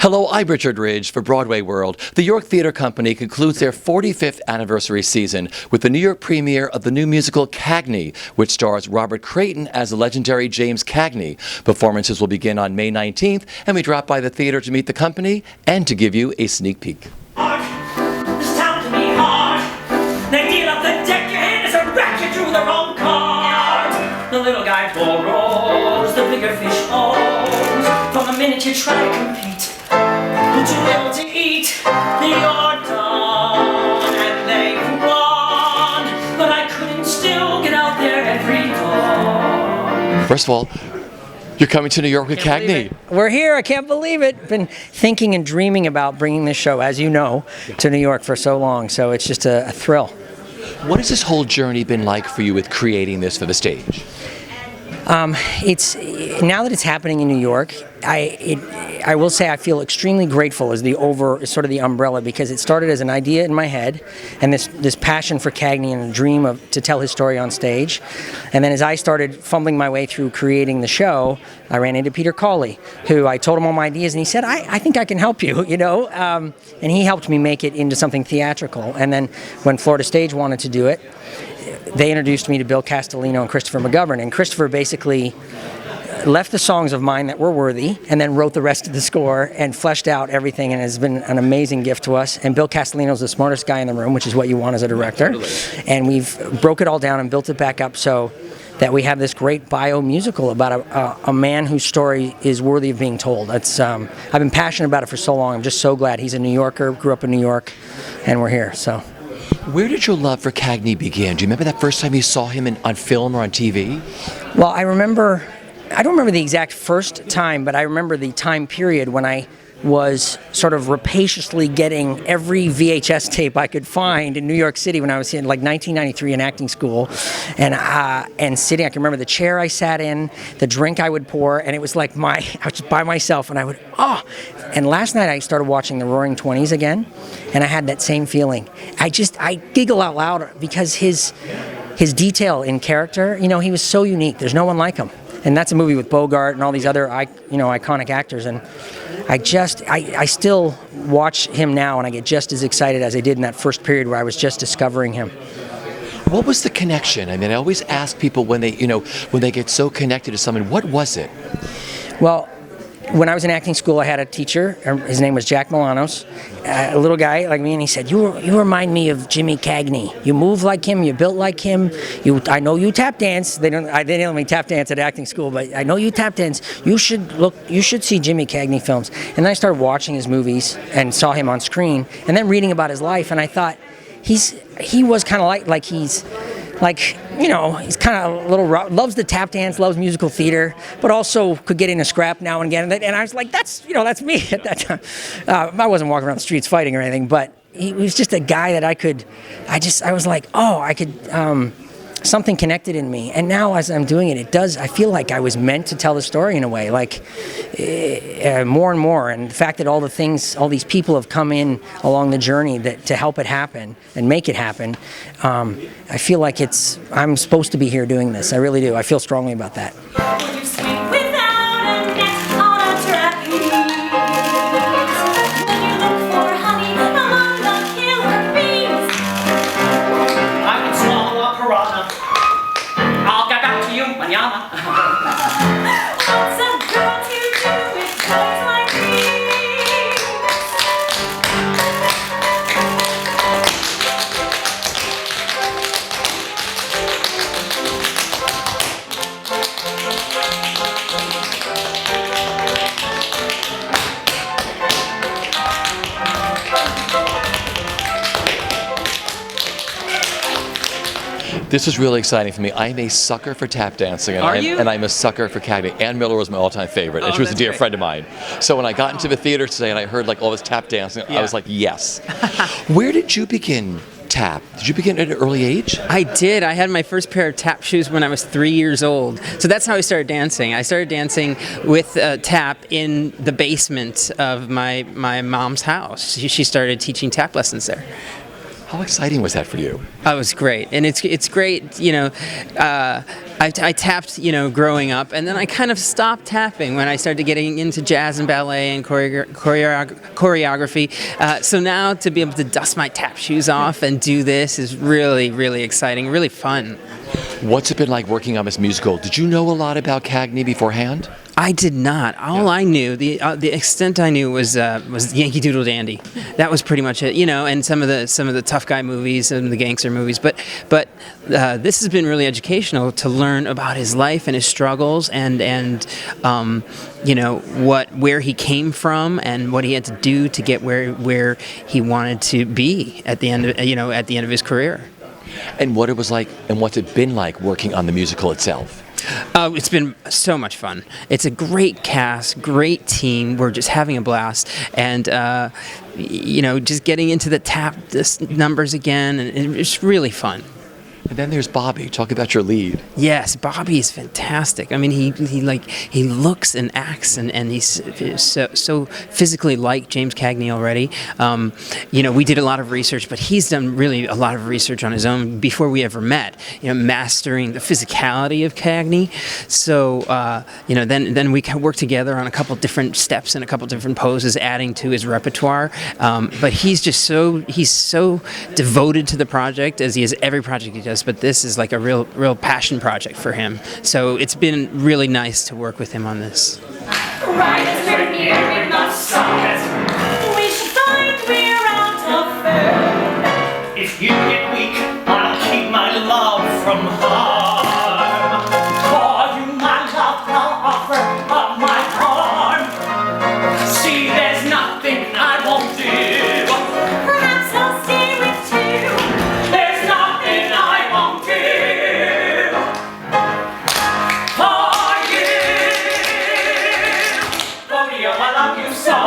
Hello, I'm Richard Ridge for Broadway World. The York Theatre Company concludes their 45th anniversary season with the New York premiere of the new musical Cagney, which stars Robert Creighton as the legendary James Cagney. Performances will begin on May 19th, and we drop by the theater to meet the company and to give you a sneak peek. This town can be hard. They deal up the deck, your hand is a rack, you drew the wrong card. The little guy borrows, the bigger fish owns. From the minute you try to compete, you're too little to eat. You're done, and they've won. But I couldn't still get out there every dawn. First of all, you're coming to New York with Cagney. We're here. I can't believe it. Been thinking and dreaming about bringing this show, as you know, to New York for so long. So it's just a thrill. What has this whole journey been like for you with creating this for the stage? It's now that it's happening in New York, I will say I feel extremely grateful as the umbrella, because it started as an idea in my head and this passion for Cagney and a dream to tell his story on stage. And then as I started fumbling my way through creating the show, I ran into Peter Colley, who I told him all my ideas, and he said, I think I can help you, and he helped me make it into something theatrical. And then when Florida Stage wanted to do it, they introduced me to Bill Castellino and Christopher McGovern, and Christopher basically left the songs of mine that were worthy and then wrote the rest of the score and fleshed out everything, and has been an amazing gift to us. And Bill Castellino's the smartest guy in the room, which is what you want as a director. And we've broke it all down and built it back up so that we have this great bio musical about a man whose story is worthy of being told. I've been passionate about it for so long. I'm just so glad. He's a New Yorker, grew up in New York, and we're here. So. Where did your love for Cagney begin? Do you remember that first time you saw him on film or on TV? Well, I don't remember the exact first time, but I remember the time period when I was sort of rapaciously getting every VHS tape I could find in New York City when I was in 1993 in acting school, and sitting. I can remember the chair I sat in, the drink I would pour, and it was like I was just by myself, and I would And last night I started watching the Roaring Twenties again, and I had that same feeling. I giggle out loud because his detail in character, he was so unique. There's no one like him. And that's a movie with Bogart and all these other iconic actors, and I still watch him now, and I get just as excited as I did in that first period where I was just discovering him. What was the connection? I mean, I always ask people when they get so connected to someone, what was it? Well, when I was in acting school, I had a teacher. His name was Jack Milanos, a little guy like me, and he said, "You remind me of Jimmy Cagney. You move like him. You built like him. I know you tap dance. They didn't let me tap dance at acting school, but I know you tap dance. You should see Jimmy Cagney films." And then I started watching his movies and saw him on screen, and then reading about his life, and I thought he was kind of he's kind of a little rough, loves the tap dance, loves musical theater, but also could get in a scrap now and again. And I was like, that's me at that time. I wasn't walking around the streets fighting or anything, but he was just a guy that I was like, I could, something connected in me. And now as I'm doing it, I feel like I was meant to tell the story in a way, more and more. And the fact that all these people have come in along the journey to help it happen and make it happen, I feel like I'm supposed to be here doing this. I really do. I feel strongly about that. This is really exciting for me. I'm a sucker for tap dancing, and I'm a sucker for Cagney. Ann Miller was my all-time favorite, and she was a dear friend of mine. So when I got into the theater today and I heard all this tap dancing, I was like, yes. Where did you begin tap? Did you begin at an early age? I did. I had my first pair of tap shoes when I was 3 years old. So that's how I started dancing. I started dancing with tap in the basement of my mom's house. She started teaching tap lessons there. How exciting was that for you? Oh, it was great, and it's great. I tapped, growing up, and then I kind of stopped tapping when I started getting into jazz and ballet and choreography. So now to be able to dust my tap shoes off and do this is really, really exciting, really fun. What's it been like working on this musical? Did you know a lot about Cagney beforehand? I did not. All I knew, the extent I knew was Yankee Doodle Dandy. That was pretty much it, and some of the tough guy movies and the gangster movies. But this has been really educational to learn about his life and his struggles and where he came from and what he had to do to get where he wanted to be at the end of his career. And what it was like, and what's it been like working on the musical itself? It's been so much fun. It's a great cast, great team. We're just having a blast, and just getting into the tap numbers again, and it's really fun. And then there's Bobby. Talk about your lead. Yes, Bobby is fantastic. I mean, he looks and acts, and he's so physically like James Cagney already. We did a lot of research, but he's done really a lot of research on his own before we ever met. Mastering the physicality of Cagney. So then we work together on a couple different steps and a couple different poses, adding to his repertoire. But he's so devoted to the project, as he is every project he does. But this is like a real passion project for him. So it's been really nice to work with him on this. Right as we're nearing the summit, we shall find we're out of fair. If you get weak, I'll keep my love from harm. For you, my love, I'll offer up my arm. See, there's nothing I won't do. Perhaps I'll stay with you. There's nothing I won't do. For you, Romeo, I love you so.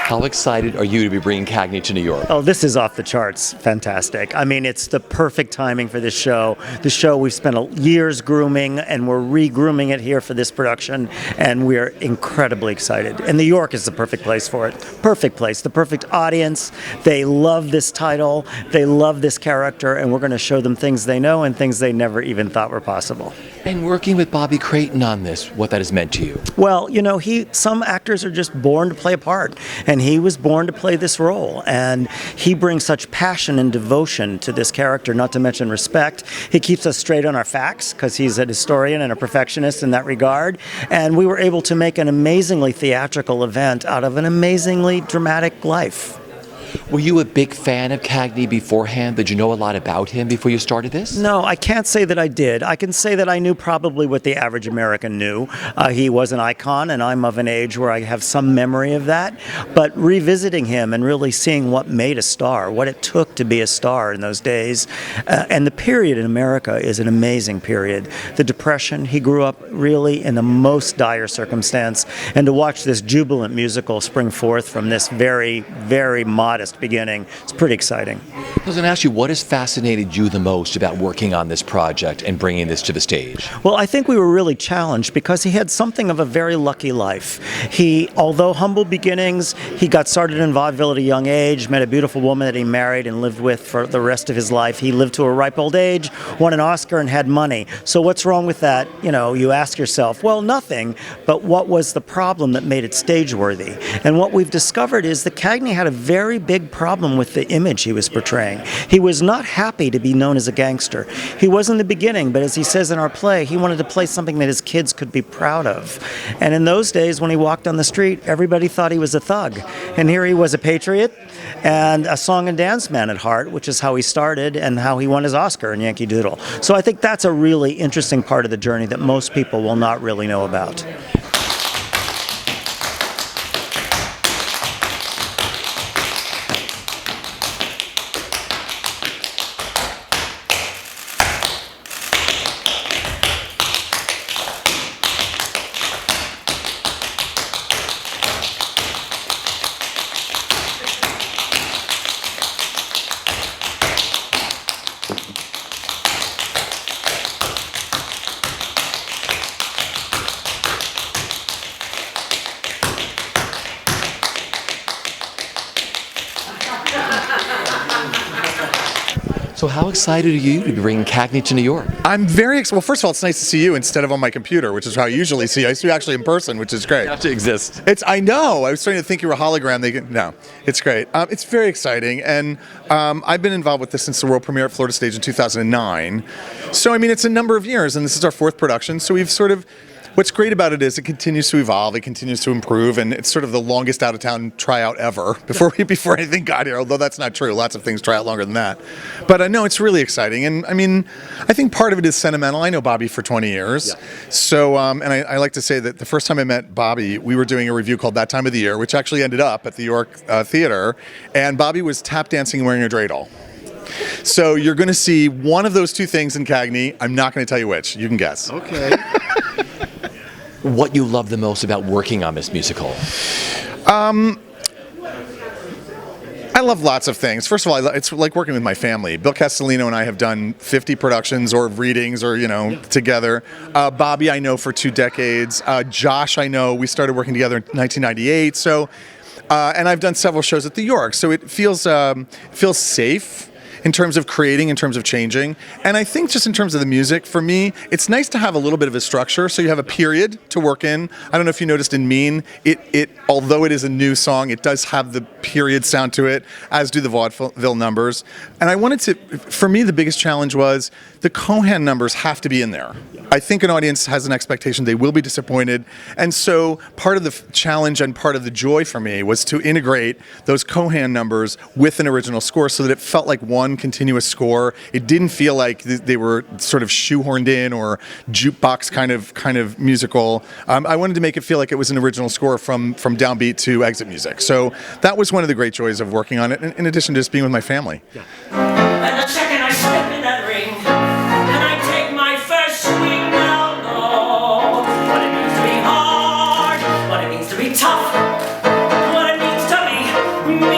How excited are you to be bringing Cagney to New York? Oh, this is off the charts. Fantastic. I mean, it's the perfect timing for this show. The show we've spent years grooming, and we're re-grooming it here for this production, and we're incredibly excited. And New York is the perfect place for it. Perfect place, the perfect audience. They love this title. They love this character, and we're going to show them things they know and things they never even thought were possible. And working with Bobby Creighton on this, what that has meant to you? Well, some actors are just born to play a part, and he was born to play this role, and he brings such passion and devotion to this character, not to mention respect. He keeps us straight on our facts because he's a historian and a perfectionist in that regard, and we were able to make an amazingly theatrical event out of an amazingly dramatic life. Were you a big fan of Cagney beforehand? Did you know a lot about him before you started this? No, I can't say that I did. I can say that I knew probably what the average American knew. He was an icon, and I'm of an age where I have some memory of that. But revisiting him and really seeing what made a star, what it took to be a star in those days, and the period in America is an amazing period. The Depression, he grew up really in the most dire circumstance, and to watch this jubilant musical spring forth from this very, very modest beginning, it's pretty exciting. I was going to ask you, what has fascinated you the most about working on this project and bringing this to the stage? Well, I think we were really challenged because he had something of a very lucky life. He, although humble beginnings, he got started in vaudeville at a young age, met a beautiful woman that he married and lived with for the rest of his life. He lived to a ripe old age, won an Oscar, and had money. So what's wrong with that? You ask yourself, well, nothing, but what was the problem that made it stage-worthy? And what we've discovered is that Cagney had a very big problem with the image he was portraying. He was not happy to be known as a gangster. He was in the beginning, but as he says in our play, he wanted to play something that his kids could be proud of. And in those days, when he walked on the street, everybody thought he was a thug. And here he was, a patriot and a song and dance man at heart, which is how he started and how he won his Oscar in Yankee Doodle. So I think that's a really interesting part of the journey that most people will not really know about. So how excited are you to be bringing Cagney to New York? I'm very excited. Well, first of all, it's nice to see you instead of on my computer, which is how I usually see you. I see you actually in person, which is great. You have to exist. I know. I was starting to think you were a hologram. No, it's great. It's very exciting, and I've been involved with this since the world premiere at Florida Stage in 2009. So, I mean, it's a number of years, and this is our 4th production, so we've sort of... What's great about it is it continues to evolve, it continues to improve, and it's sort of the longest out-of-town tryout ever before anything got here, although that's not true. Lots of things try out longer than that. But no, it's really exciting. And I mean, I think part of it is sentimental. I know Bobby for 20 years. Yeah. So, and I like to say that the first time I met Bobby, we were doing a review called That Time of the Year, which actually ended up at the York Theater, and Bobby was tap dancing and wearing a dreidel. So you're going to see one of those two things in Cagney. I'm not going to tell you which. You can guess. Okay. What you love the most about working on this musical? I love lots of things. First of all, it's like working with my family. Bill Castellino and I have done 50 productions or readings or, together. Bobby, I know for 2 decades. Josh, I know we started working together in 1998. So, and I've done several shows at the York. So it feels safe in terms of creating, in terms of changing. And I think just in terms of the music, for me, it's nice to have a little bit of a structure, so you have a period to work in. I don't know if you noticed in Mean, although it is a new song, it does have the period sound to it, as do the vaudeville numbers. And I wanted to, for me, the biggest challenge was the Cohan numbers have to be in there. I think an audience has an expectation they will be disappointed. And so part of the challenge and part of the joy for me was to integrate those Cohan numbers with an original score so that it felt like one continuous score. It didn't feel like they were sort of shoehorned in or jukebox kind of musical. I wanted to make it feel like it was an original score from downbeat to exit music. So that was one of the great joys of working on it, in addition to just being with my family. Yeah. And the second I step in that ring, and I take my first swing, I'll know what it means to be hard, what it means to be tough, what it means to be me.